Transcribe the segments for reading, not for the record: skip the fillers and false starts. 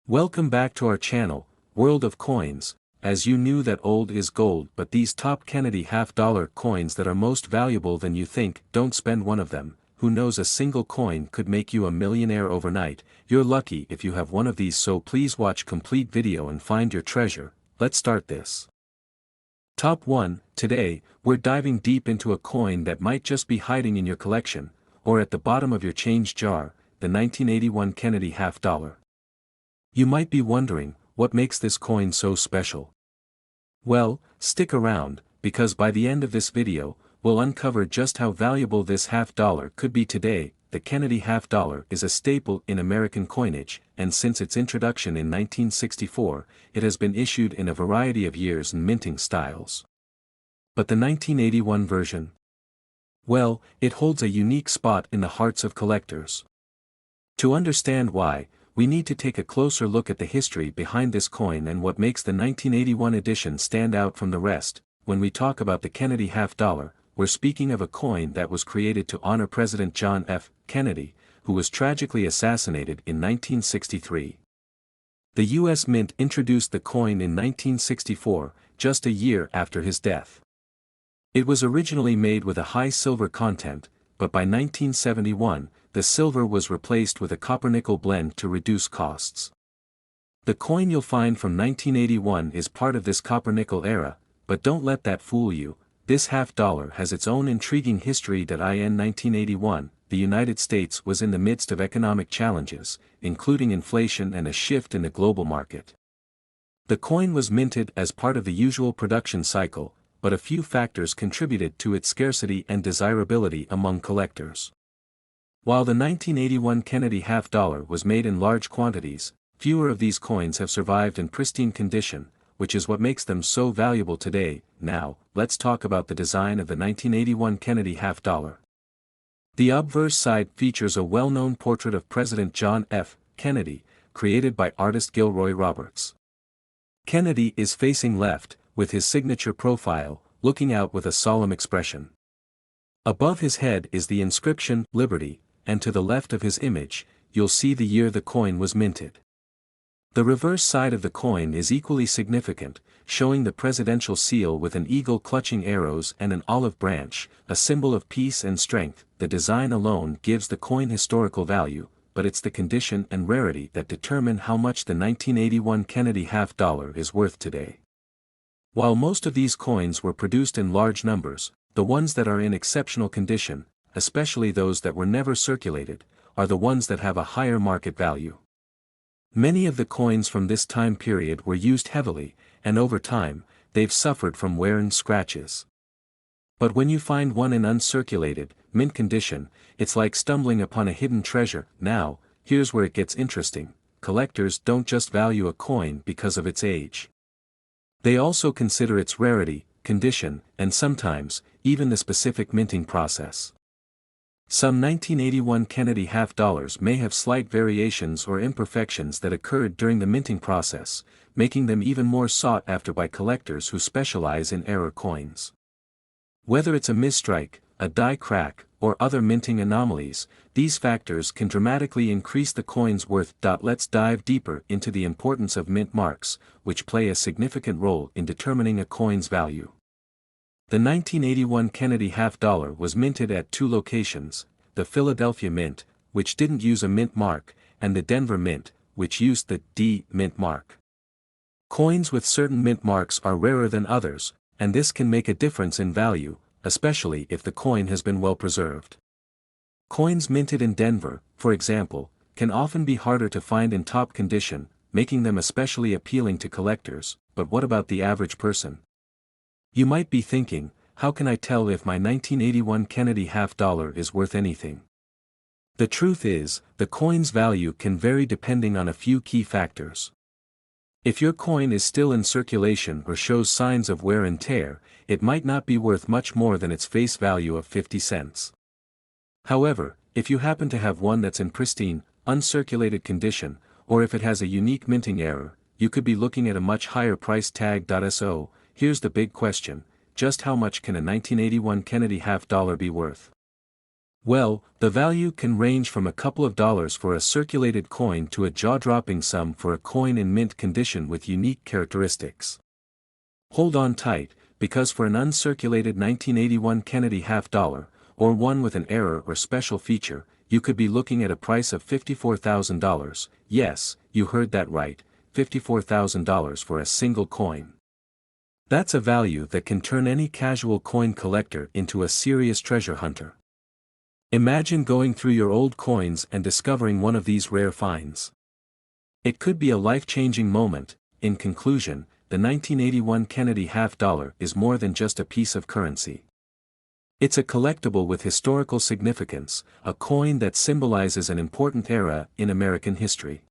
Welcome back to our channel, World of Coins. As you knew that old is gold, but these top Kennedy half-dollar coins that are most valuable than you think, don't spend one of them. Who knows, a single coin could make you a millionaire overnight. You're lucky if you have one of these, so please watch complete video and find your treasure. Let's start this. Top 1. Today, we're diving deep into a coin that might just be hiding in your collection, or at the bottom of your change jar, the 1981 Kennedy half-dollar. You might be wondering, what makes this coin so special? Well, stick around, because by the end of this video, we'll uncover just how valuable this half-dollar could be today. The Kennedy half-dollar is a staple in American coinage, and since its introduction in 1964, it has been issued in a variety of years and minting styles. But the 1981 version? Well, it holds a unique spot in the hearts of collectors. To understand why, we need to take a closer look at the history behind this coin and what makes the 1981 edition stand out from the rest. When we talk about the Kennedy half-dollar, we're speaking of a coin that was created to honor President John F. Kennedy, who was tragically assassinated in 1963. The U.S. Mint introduced the coin in 1964, just a year after his death. It was originally made with a high silver content, but by 1971, the silver was replaced with a copper-nickel blend to reduce costs. The coin you'll find from 1981 is part of this copper-nickel era, but don't let that fool you. This half-dollar has its own intriguing history. In 1981, the United States was in the midst of economic challenges, including inflation and a shift in the global market. The coin was minted as part of the usual production cycle, but a few factors contributed to its scarcity and desirability among collectors. While the 1981 Kennedy half-dollar was made in large quantities, fewer of these coins have survived in pristine condition, which is what makes them so valuable today. Now, let's talk about the design of the 1981 Kennedy half-dollar. The obverse side features a well-known portrait of President John F. Kennedy, created by artist Gilroy Roberts. Kennedy is facing left, with his signature profile, looking out with a solemn expression. Above his head is the inscription, Liberty, and to the left of his image, you'll see the year the coin was minted. The reverse side of the coin is equally significant, showing the presidential seal with an eagle clutching arrows and an olive branch, a symbol of peace and strength. The design alone gives the coin historical value, but it's the condition and rarity that determine how much the 1981 Kennedy half-dollar is worth today. While most of these coins were produced in large numbers, the ones that are in exceptional condition, especially those that were never circulated, are the ones that have a higher market value. Many of the coins from this time period were used heavily, and over time, they've suffered from wear and scratches. But when you find one in uncirculated, mint condition, it's like stumbling upon a hidden treasure. Now, here's where it gets interesting. Collectors don't just value a coin because of its age. They also consider its rarity, condition, and sometimes, even the specific minting process. Some 1981 Kennedy half-dollars may have slight variations or imperfections that occurred during the minting process, making them even more sought after by collectors who specialize in error coins. Whether it's a misstrike, a die crack, or other minting anomalies, these factors can dramatically increase the coin's worth. Let's dive deeper into the importance of mint marks, which play a significant role in determining a coin's value. The 1981 Kennedy half-dollar was minted at two locations, the Philadelphia Mint, which didn't use a mint mark, and the Denver Mint, which used the D mint mark. Coins with certain mint marks are rarer than others, and this can make a difference in value, especially if the coin has been well preserved. Coins minted in Denver, for example, can often be harder to find in top condition, making them especially appealing to collectors. But what about the average person? You might be thinking, how can I tell if my 1981 Kennedy half-dollar is worth anything? The truth is, the coin's value can vary depending on a few key factors. If your coin is still in circulation or shows signs of wear and tear, it might not be worth much more than its face value of 50 cents. However, if you happen to have one that's in pristine, uncirculated condition, or if it has a unique minting error, you could be looking at a much higher price tag. So, here's the big question, just how much can a 1981 Kennedy half-dollar be worth? Well, the value can range from a couple of dollars for a circulated coin to a jaw-dropping sum for a coin in mint condition with unique characteristics. Hold on tight, because for an uncirculated 1981 Kennedy half dollar, or one with an error or special feature, you could be looking at a price of $54,000, yes, you heard that right, $54,000 for a single coin. That's a value that can turn any casual coin collector into a serious treasure hunter. Imagine going through your old coins and discovering one of these rare finds. It could be a life-changing moment. In conclusion, the 1981 Kennedy half dollar is more than just a piece of currency. It's a collectible with historical significance, a coin that symbolizes an important era in American history.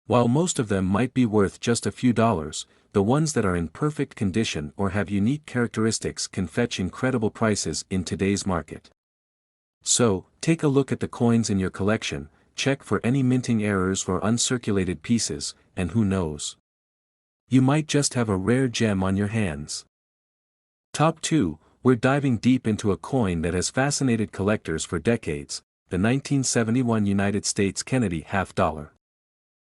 While most of them might be worth just a few dollars, the ones that are in perfect condition or have unique characteristics can fetch incredible prices in today's market. So, take a look at the coins in your collection, check for any minting errors or uncirculated pieces, and who knows? You might just have a rare gem on your hands. Top 2, we're diving deep into a coin that has fascinated collectors for decades, the 1971 United States Kennedy half dollar.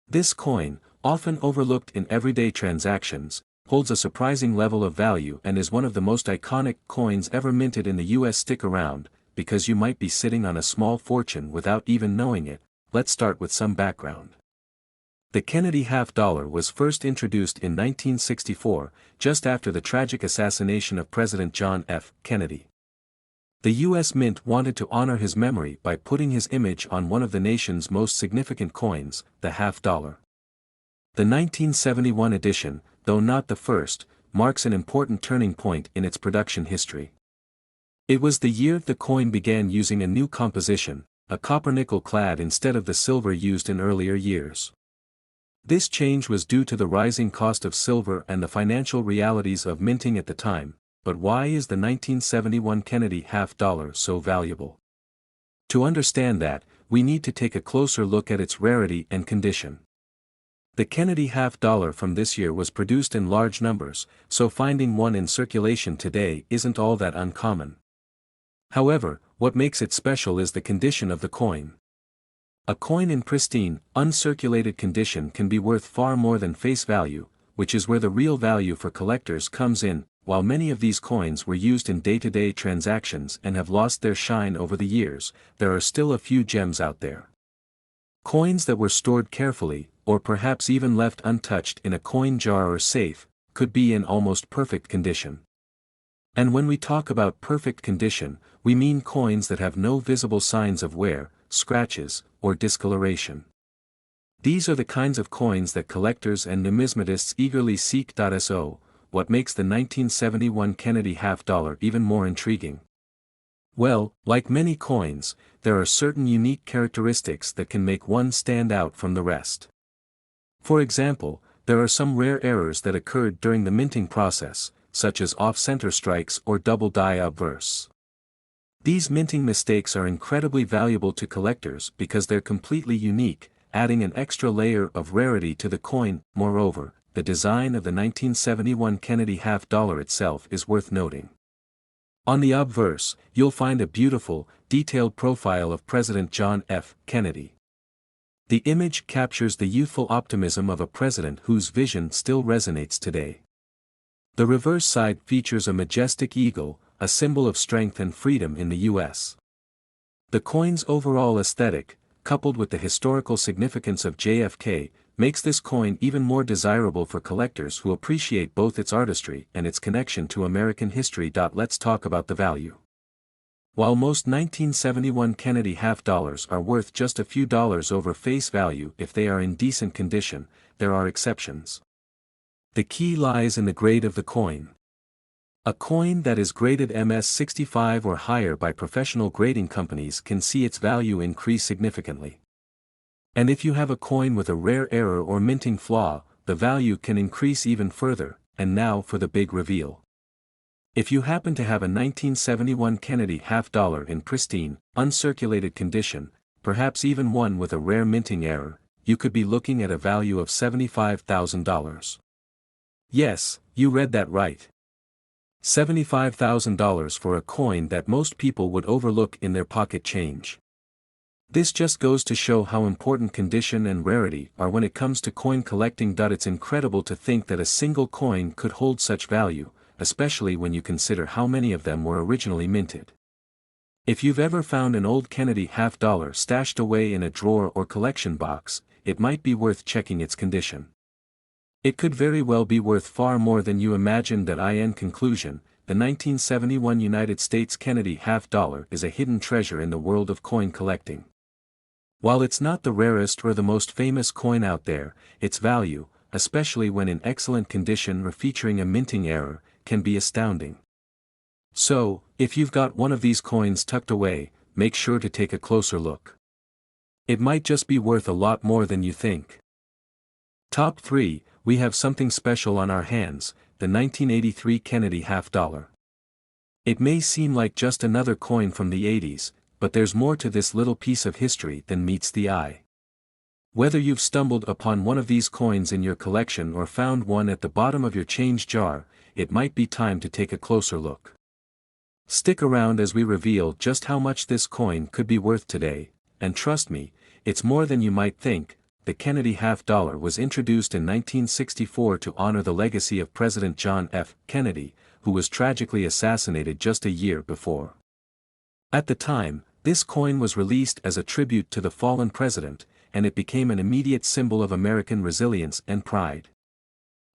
This coin, often overlooked in everyday transactions, holds a surprising level of value and is one of the most iconic coins ever minted in the US. Stick around, because you might be sitting on a small fortune without even knowing it. Let's start with some background. The Kennedy half dollar was first introduced in 1964, just after the tragic assassination of President John F. Kennedy. The U.S. Mint wanted to honor his memory by putting his image on one of the nation's most significant coins, the half dollar. The 1971 edition, though not the first, marks an important turning point in its production history. It was the year the coin began using a new composition, a copper-nickel clad instead of the silver used in earlier years. This change was due to the rising cost of silver and the financial realities of minting at the time. But why is the 1971 Kennedy half dollar so valuable? To understand that, we need to take a closer look at its rarity and condition. The Kennedy half dollar from this year was produced in large numbers, so finding one in circulation today isn't all that uncommon. However, what makes it special is the condition of the coin. A coin in pristine, uncirculated condition can be worth far more than face value, which is where the real value for collectors comes in. While many of these coins were used in day-to-day transactions and have lost their shine over the years, there are still a few gems out there. Coins that were stored carefully, or perhaps even left untouched in a coin jar or safe, could be in almost perfect condition. And when we talk about perfect condition, we mean coins that have no visible signs of wear, scratches, or discoloration. These are the kinds of coins that collectors and numismatists eagerly seek. So, what makes the 1971 Kennedy half dollar even more intriguing? Well, like many coins, there are certain unique characteristics that can make one stand out from the rest. For example, there are some rare errors that occurred during the minting process, such as off-center strikes or double die obverse. These minting mistakes are incredibly valuable to collectors because they're completely unique, adding an extra layer of rarity to the coin. Moreover, the design of the 1971 Kennedy half dollar itself is worth noting. On the obverse, you'll find a beautiful, detailed profile of President John F. Kennedy. The image captures the youthful optimism of a president whose vision still resonates today. The reverse side features a majestic eagle, a symbol of strength and freedom in the U.S. The coin's overall aesthetic, coupled with the historical significance of JFK, makes this coin even more desirable for collectors who appreciate both its artistry and its connection to American history. Let's talk about the value. While most 1971 Kennedy half dollars are worth just a few dollars over face value if they are in decent condition, there are exceptions. The key lies in the grade of the coin. A coin that is graded MS65 or higher by professional grading companies can see its value increase significantly. And if you have a coin with a rare error or minting flaw, the value can increase even further. And now for the big reveal. If you happen to have a 1971 Kennedy half dollar in pristine, uncirculated condition, perhaps even one with a rare minting error, you could be looking at a value of $75,000. Yes, you read that right. $75,000 for a coin that most people would overlook in their pocket change. This just goes to show how important condition and rarity are when it comes to coin collecting. It's incredible to think that a single coin could hold such value, especially when you consider how many of them were originally minted. If you've ever found an old Kennedy half-dollar stashed away in a drawer or collection box, it might be worth checking its condition. It could very well be worth far more than you imagined. In conclusion, the 1971 United States Kennedy half-dollar is a hidden treasure in the world of coin collecting. While it's not the rarest or the most famous coin out there, its value, especially when in excellent condition or featuring a minting error, can be astounding. So, if you've got one of these coins tucked away, make sure to take a closer look. It might just be worth a lot more than you think. Top 3, we have something special on our hands, the 1983 Kennedy half-dollar. It may seem like just another coin from the 80s, but there's more to this little piece of history than meets the eye. Whether you've stumbled upon one of these coins in your collection or found one at the bottom of your change jar, it might be time to take a closer look. Stick around as we reveal just how much this coin could be worth today, and trust me, it's more than you might think. The Kennedy half-dollar was introduced in 1964 to honor the legacy of President John F. Kennedy, who was tragically assassinated just a year before. At the time, this coin was released as a tribute to the fallen president, and it became an immediate symbol of American resilience and pride.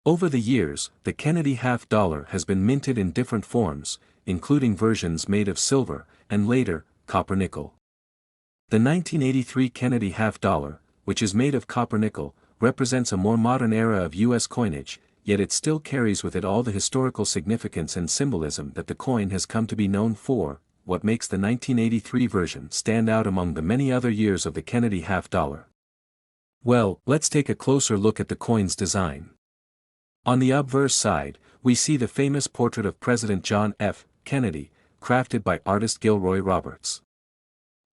Over the years, the Kennedy half-dollar has been minted in different forms, including versions made of silver, and later, copper-nickel. The 1983 Kennedy half-dollar, which is made of copper-nickel, represents a more modern era of U.S. coinage, yet it still carries with it all the historical significance and symbolism that the coin has come to be known for. What makes the 1983 version stand out among the many other years of the Kennedy half-dollar? Well, let's take a closer look at the coin's design. On the obverse side, we see the famous portrait of President John F. Kennedy, crafted by artist Gilroy Roberts.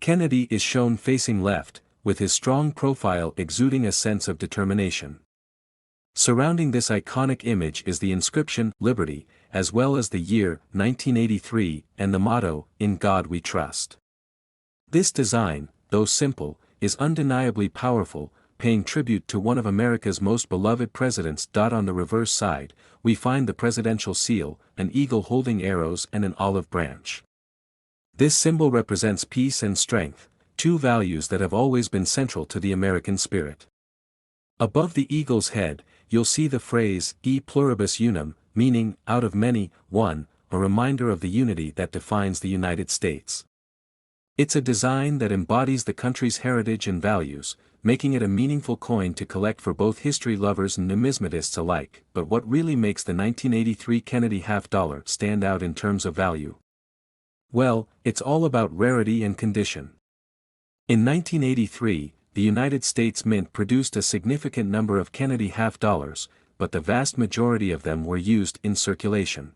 Kennedy is shown facing left, with his strong profile exuding a sense of determination. Surrounding this iconic image is the inscription, Liberty, as well as the year, 1983, and the motto, In God We Trust. This design, though simple, is undeniably powerful, paying tribute to one of America's most beloved presidents. On the reverse side, we find the presidential seal, an eagle holding arrows and an olive branch. This symbol represents peace and strength, two values that have always been central to the American spirit. Above the eagle's head, you'll see the phrase, E pluribus unum, meaning, out of many, one, a reminder of the unity that defines the United States. It's a design that embodies the country's heritage and values, making it a meaningful coin to collect for both history lovers and numismatists alike. But what really makes the 1983 Kennedy half-dollar stand out in terms of value? Well, it's all about rarity and condition. In 1983, the United States Mint produced a significant number of Kennedy half-dollars, but the vast majority of them were used in circulation.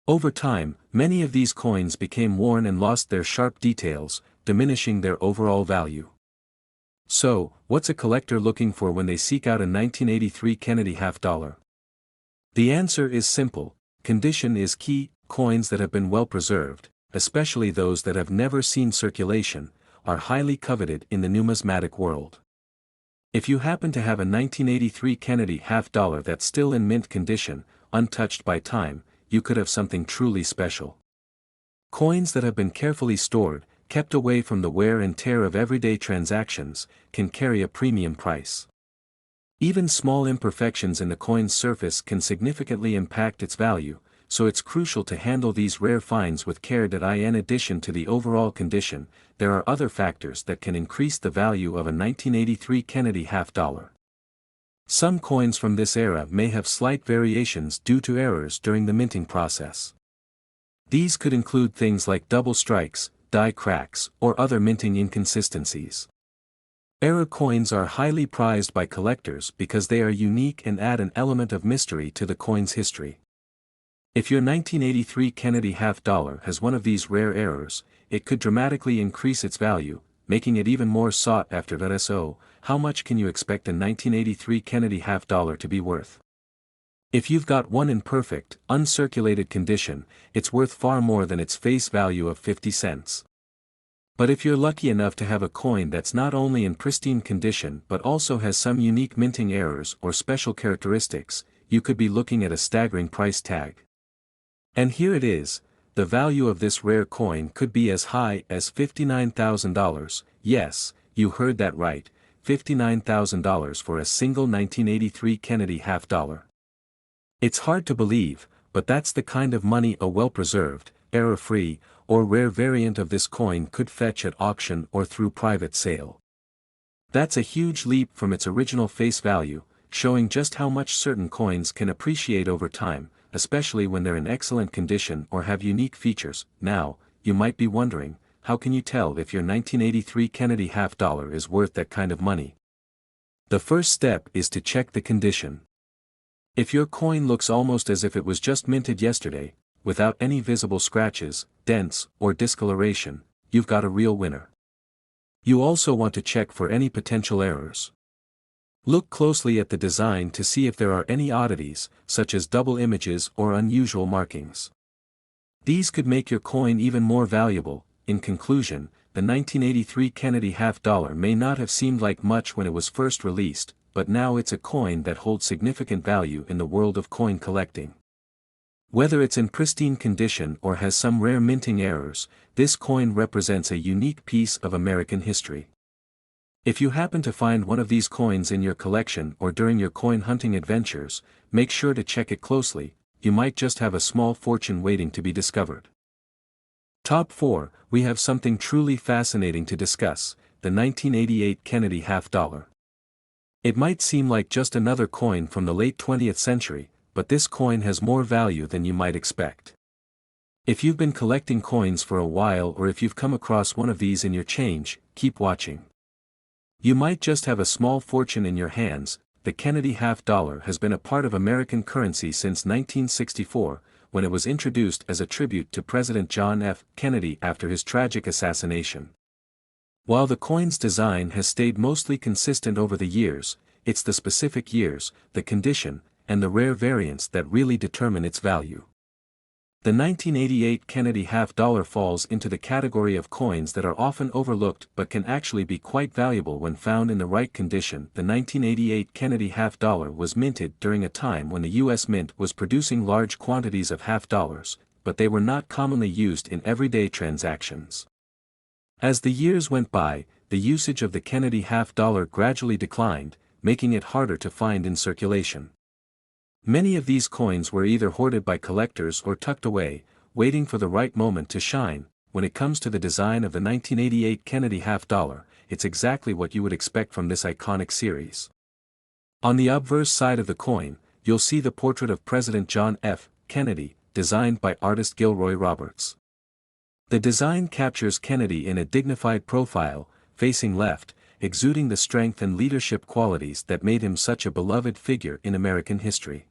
Over time, many of these coins became worn and lost their sharp details, diminishing their overall value. So, what's a collector looking for when they seek out a 1983 Kennedy half-dollar? The answer is simple: condition is key. Coins that have been well preserved, especially those that have never seen circulation, are highly coveted in the numismatic world. If you happen to have a 1983 Kennedy half-dollar that's still in mint condition, untouched by time, you could have something truly special. Coins that have been carefully stored, kept away from the wear and tear of everyday transactions, can carry a premium price. Even small imperfections in the coin's surface can significantly impact its value, so it's crucial to handle these rare finds with care. In addition to the overall condition, there are other factors that can increase the value of a 1983 Kennedy half-dollar. Some coins from this era may have slight variations due to errors during the minting process. These could include things like double strikes, die cracks, or other minting inconsistencies. Error coins are highly prized by collectors because they are unique and add an element of mystery to the coin's history. If your 1983 Kennedy half-dollar has one of these rare errors, it could dramatically increase its value, making it even more sought after. So, how much can you expect a 1983 Kennedy half-dollar to be worth? If you've got one in perfect, uncirculated condition, it's worth far more than its face value of 50 cents. But if you're lucky enough to have a coin that's not only in pristine condition but also has some unique minting errors or special characteristics, you could be looking at a staggering price tag. And here it is, the value of this rare coin could be as high as $59,000, yes, you heard that right, $59,000 for a single 1983 Kennedy half-dollar. It's hard to believe, but that's the kind of money a well-preserved, error-free, or rare variant of this coin could fetch at auction or through private sale. That's a huge leap from its original face value, showing just how much certain coins can appreciate over time, especially when they're in excellent condition or have unique features. Now, you might be wondering, how can you tell if your 1983 Kennedy half-dollar is worth that kind of money? The first step is to check the condition. If your coin looks almost as if it was just minted yesterday, without any visible scratches, dents, or discoloration, you've got a real winner. You also want to check for any potential errors. Look closely at the design to see if there are any oddities, such as double images or unusual markings. These could make your coin even more valuable. In conclusion, the 1983 Kennedy half-dollar may not have seemed like much when it was first released, but now it's a coin that holds significant value in the world of coin collecting. Whether it's in pristine condition or has some rare minting errors, this coin represents a unique piece of American history. If you happen to find one of these coins in your collection or during your coin hunting adventures, make sure to check it closely, you might just have a small fortune waiting to be discovered. Top 4, we have something truly fascinating to discuss, the 1988 Kennedy half-dollar. It might seem like just another coin from the late 20th century, but this coin has more value than you might expect. If you've been collecting coins for a while or if you've come across one of these in your change, keep watching. You might just have a small fortune in your hands. The Kennedy half-dollar has been a part of American currency since 1964, when it was introduced as a tribute to President John F. Kennedy after his tragic assassination. While the coin's design has stayed mostly consistent over the years, it's the specific years, the condition, and the rare variants that really determine its value. The 1988 Kennedy half-dollar falls into the category of coins that are often overlooked but can actually be quite valuable when found in the right condition. The 1988 Kennedy half-dollar was minted during a time when the U.S. Mint was producing large quantities of half-dollars, but they were not commonly used in everyday transactions. As the years went by, the usage of the Kennedy half-dollar gradually declined, making it harder to find in circulation. Many of these coins were either hoarded by collectors or tucked away, waiting for the right moment to shine. When it comes to the design of the 1988 Kennedy half-dollar, it's exactly what you would expect from this iconic series. On the obverse side of the coin, you'll see the portrait of President John F. Kennedy, designed by artist Gilroy Roberts. The design captures Kennedy in a dignified profile, facing left, exuding the strength and leadership qualities that made him such a beloved figure in American history.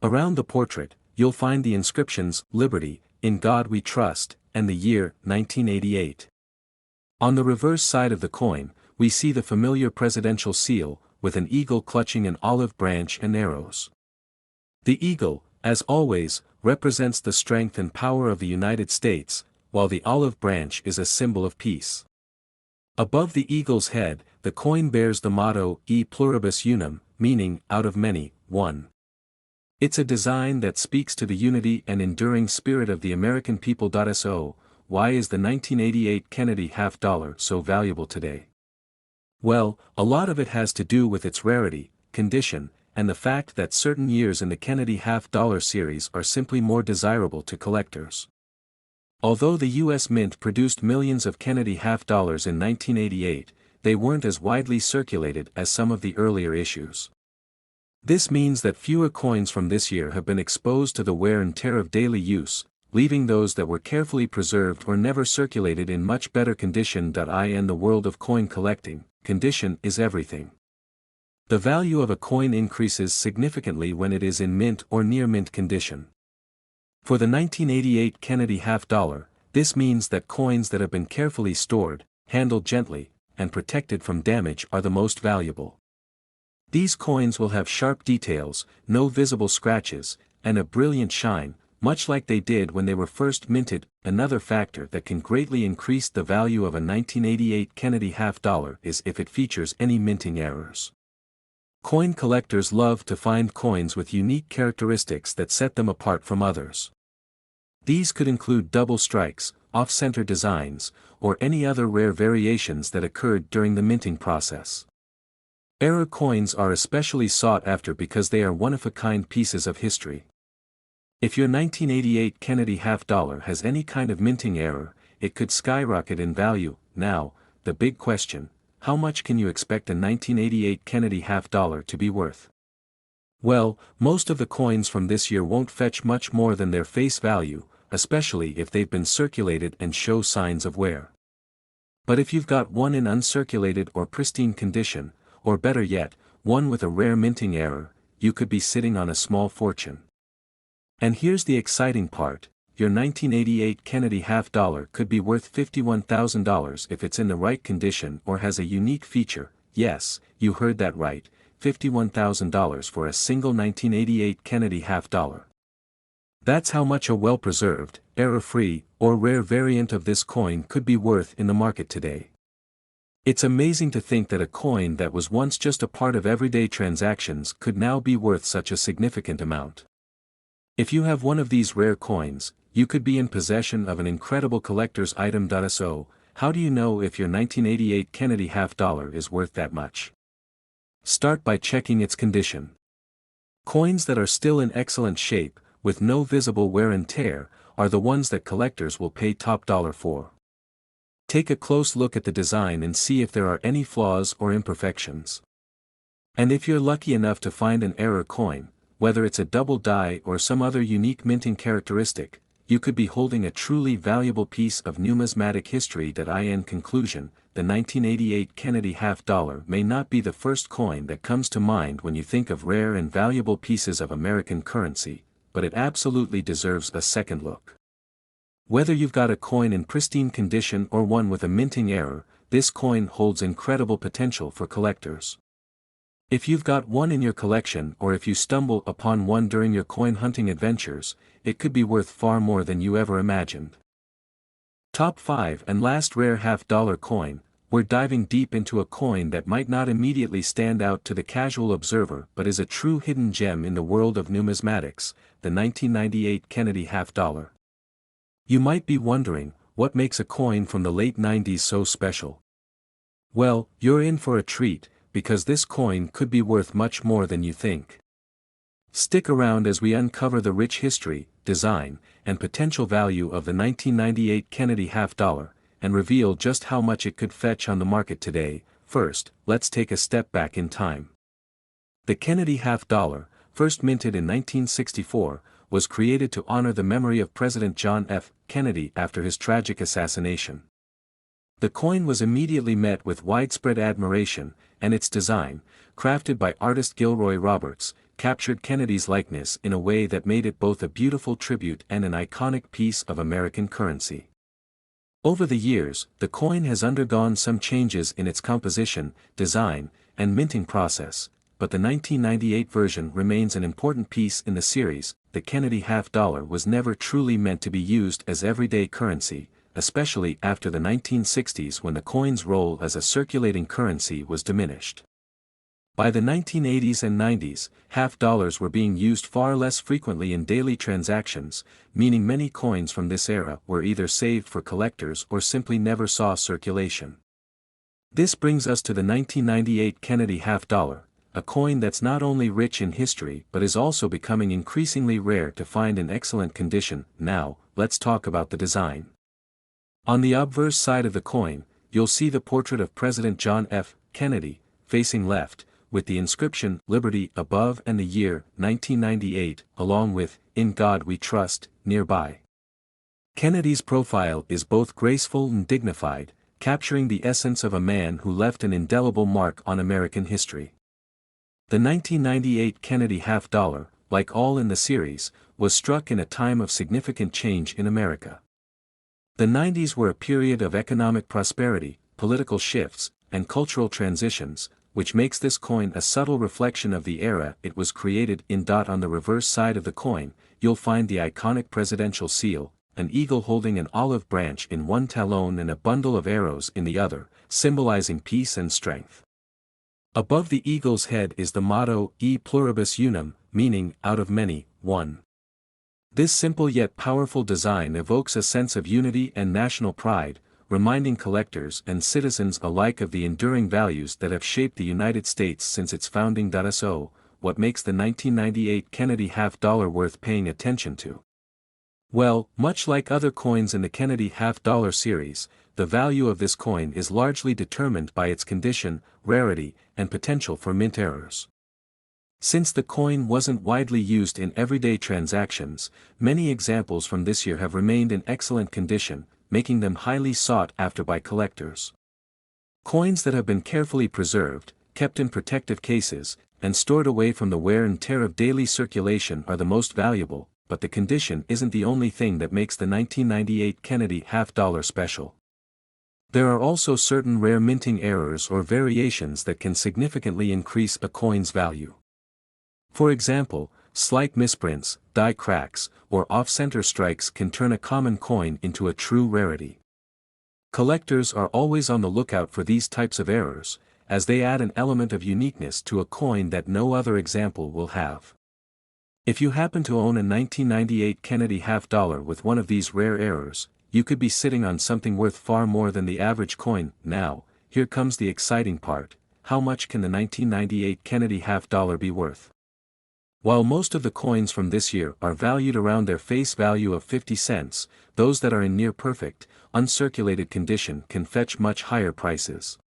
Around the portrait, you'll find the inscriptions, "Liberty, in God We Trust," and the year, 1988. On the reverse side of the coin, we see the familiar presidential seal, with an eagle clutching an olive branch and arrows. The eagle, as always, represents the strength and power of the United States, while the olive branch is a symbol of peace. Above the eagle's head, the coin bears the motto, E pluribus unum, meaning, out of many, one. It's a design that speaks to the unity and enduring spirit of the American people. So, why is the 1988 Kennedy half-dollar so valuable today? Well, a lot of it has to do with its rarity, condition, and the fact that certain years in the Kennedy half-dollar series are simply more desirable to collectors. Although the U.S. Mint produced millions of Kennedy half-dollars in 1988, they weren't as widely circulated as some of the earlier issues. This means that fewer coins from this year have been exposed to the wear and tear of daily use, leaving those that were carefully preserved or never circulated in much better condition. In the world of coin collecting, condition is everything. The value of a coin increases significantly when it is in mint or near mint condition. For the 1988 Kennedy half-dollar, this means that coins that have been carefully stored, handled gently, and protected from damage are the most valuable. These coins will have sharp details, no visible scratches, and a brilliant shine, much like they did when they were first minted. Another factor that can greatly increase the value of a 1988 Kennedy half-dollar is if it features any minting errors. Coin collectors love to find coins with unique characteristics that set them apart from others. These could include double strikes, off-center designs, or any other rare variations that occurred during the minting process. Error coins are especially sought after because they are one-of-a-kind pieces of history. If your 1988 Kennedy half-dollar has any kind of minting error, it could skyrocket in value. Now, the big question: how much can you expect a 1988 Kennedy half-dollar to be worth? Well, most of the coins from this year won't fetch much more than their face value, especially if they've been circulated and show signs of wear. But if you've got one in uncirculated or pristine condition, or better yet, one with a rare minting error, you could be sitting on a small fortune. And here's the exciting part: your 1988 Kennedy half-dollar could be worth $51,000 if it's in the right condition or has a unique feature. Yes, you heard that right, $51,000 for a single 1988 Kennedy half-dollar. That's how much a well-preserved, error-free, or rare variant of this coin could be worth in the market today. It's amazing to think that a coin that was once just a part of everyday transactions could now be worth such a significant amount. If you have one of these rare coins, you could be in possession of an incredible collector's item. So, how do you know if your 1988 Kennedy half-dollar is worth that much? Start by checking its condition. Coins that are still in excellent shape, with no visible wear and tear, are the ones that collectors will pay top dollar for. Take a close look at the design and see if there are any flaws or imperfections. And if you're lucky enough to find an error coin, whether it's a double die or some other unique minting characteristic, you could be holding a truly valuable piece of numismatic history. In conclusion, the 1988 Kennedy half-dollar may not be the first coin that comes to mind when you think of rare and valuable pieces of American currency, but it absolutely deserves a second look. Whether you've got a coin in pristine condition or one with a minting error, this coin holds incredible potential for collectors. If you've got one in your collection, or if you stumble upon one during your coin hunting adventures, it could be worth far more than you ever imagined. Top 5 and last rare half-dollar coin. We're diving deep into a coin that might not immediately stand out to the casual observer but is a true hidden gem in the world of numismatics, the 1998 Kennedy half-dollar. You might be wondering, what makes a coin from the late 90s so special? Well, you're in for a treat, because this coin could be worth much more than you think. Stick around as we uncover the rich history, design, and potential value of the 1998 Kennedy half-dollar, and reveal just how much it could fetch on the market today. First, let's take a step back in time. The Kennedy half-dollar, first minted in 1964, was created to honor the memory of President John F. Kennedy after his tragic assassination. The coin was immediately met with widespread admiration, and its design, crafted by artist Gilroy Roberts, captured Kennedy's likeness in a way that made it both a beautiful tribute and an iconic piece of American currency. Over the years, the coin has undergone some changes in its composition, design, and minting process, but the 1998 version remains an important piece in the series. The Kennedy half-dollar was never truly meant to be used as everyday currency, especially after the 1960s when the coin's role as a circulating currency was diminished. By the 1980s and 90s, half-dollars were being used far less frequently in daily transactions, meaning many coins from this era were either saved for collectors or simply never saw circulation. This brings us to the 1998 Kennedy half-dollar, a coin that's not only rich in history but is also becoming increasingly rare to find in excellent condition. Now, let's talk about the design. On the obverse side of the coin, you'll see the portrait of President John F. Kennedy, facing left, with the inscription "Liberty" above and the year 1998, along with "In God We Trust" nearby. Kennedy's profile is both graceful and dignified, capturing the essence of a man who left an indelible mark on American history. The 1998 Kennedy half-dollar, like all in the series, was struck in a time of significant change in America. The 90s were a period of economic prosperity, political shifts, and cultural transitions, which makes this coin a subtle reflection of the era it was created in. On the reverse side of the coin, you'll find the iconic presidential seal, an eagle holding an olive branch in one talon and a bundle of arrows in the other, symbolizing peace and strength. Above the eagle's head is the motto, E pluribus unum, meaning, out of many, one. This simple yet powerful design evokes a sense of unity and national pride, reminding collectors and citizens alike of the enduring values that have shaped the United States since its founding. So, what makes the 1998 Kennedy half-dollar worth paying attention to? Well, much like other coins in the Kennedy half-dollar series, the value of this coin is largely determined by its condition, rarity, and potential for mint errors. Since the coin wasn't widely used in everyday transactions, many examples from this year have remained in excellent condition, making them highly sought after by collectors. Coins that have been carefully preserved, kept in protective cases, and stored away from the wear and tear of daily circulation are the most valuable, but the condition isn't the only thing that makes the 1998 Kennedy half-dollar special. There are also certain rare minting errors or variations that can significantly increase a coin's value. For example, slight misprints, die cracks, or off-center strikes can turn a common coin into a true rarity. Collectors are always on the lookout for these types of errors, as they add an element of uniqueness to a coin that no other example will have. If you happen to own a 1998 Kennedy half-dollar with one of these rare errors, you could be sitting on something worth far more than the average coin. Now, here comes the exciting part: how much can the 1998 Kennedy half-dollar be worth? While most of the coins from this year are valued around their face value of 50 cents, those that are in near-perfect, uncirculated condition can fetch much higher prices.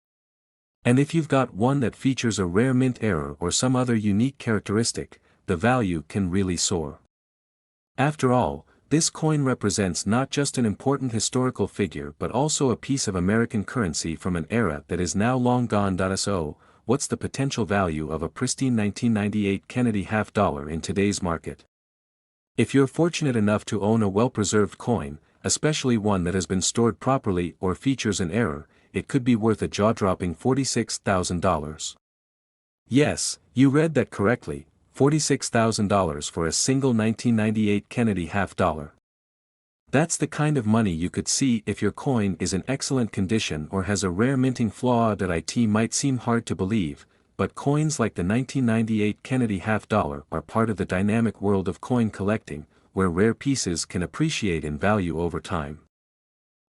And if you've got one that features a rare mint error or some other unique characteristic, the value can really soar. After all, this coin represents not just an important historical figure but also a piece of American currency from an era that is now long gone. So, what's the potential value of a pristine 1998 Kennedy half-dollar in today's market? If you're fortunate enough to own a well-preserved coin, especially one that has been stored properly or features an error, it could be worth a jaw-dropping $46,000. Yes, you read that correctly, $46,000 for a single 1998 Kennedy half-dollar. That's the kind of money you could see if your coin is in excellent condition or has a rare minting flaw. It might seem hard to believe, but coins like the 1998 Kennedy half-dollar are part of the dynamic world of coin collecting, where rare pieces can appreciate in value over time.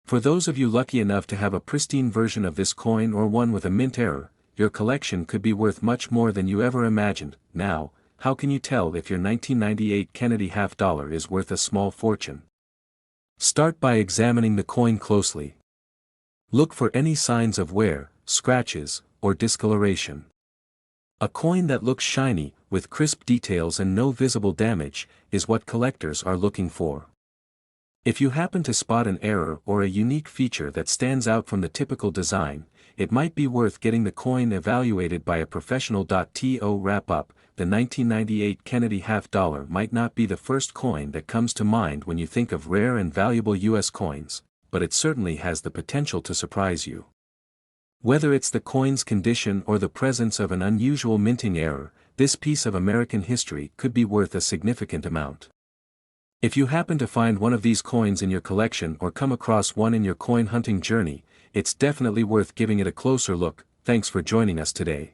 For those of you lucky enough to have a pristine version of this coin or one with a mint error, your collection could be worth much more than you ever imagined. Now, how can you tell if your 1998 Kennedy half-dollar is worth a small fortune? Start by examining the coin closely. Look for any signs of wear, scratches, or discoloration. A coin that looks shiny, with crisp details and no visible damage, is what collectors are looking for. If you happen to spot an error or a unique feature that stands out from the typical design, it might be worth getting the coin evaluated by a professional. To wrap up, the 1998 Kennedy half-dollar might not be the first coin that comes to mind when you think of rare and valuable U.S. coins, but it certainly has the potential to surprise you. Whether it's the coin's condition or the presence of an unusual minting error, this piece of American history could be worth a significant amount. If you happen to find one of these coins in your collection or come across one in your coin hunting journey, it's definitely worth giving it a closer look. Thanks for joining us today.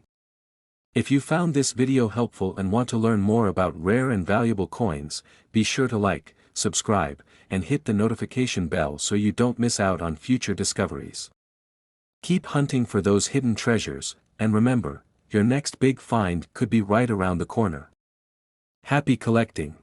If you found this video helpful and want to learn more about rare and valuable coins, be sure to like, subscribe, and hit the notification bell so you don't miss out on future discoveries. Keep hunting for those hidden treasures, and remember, your next big find could be right around the corner. Happy collecting!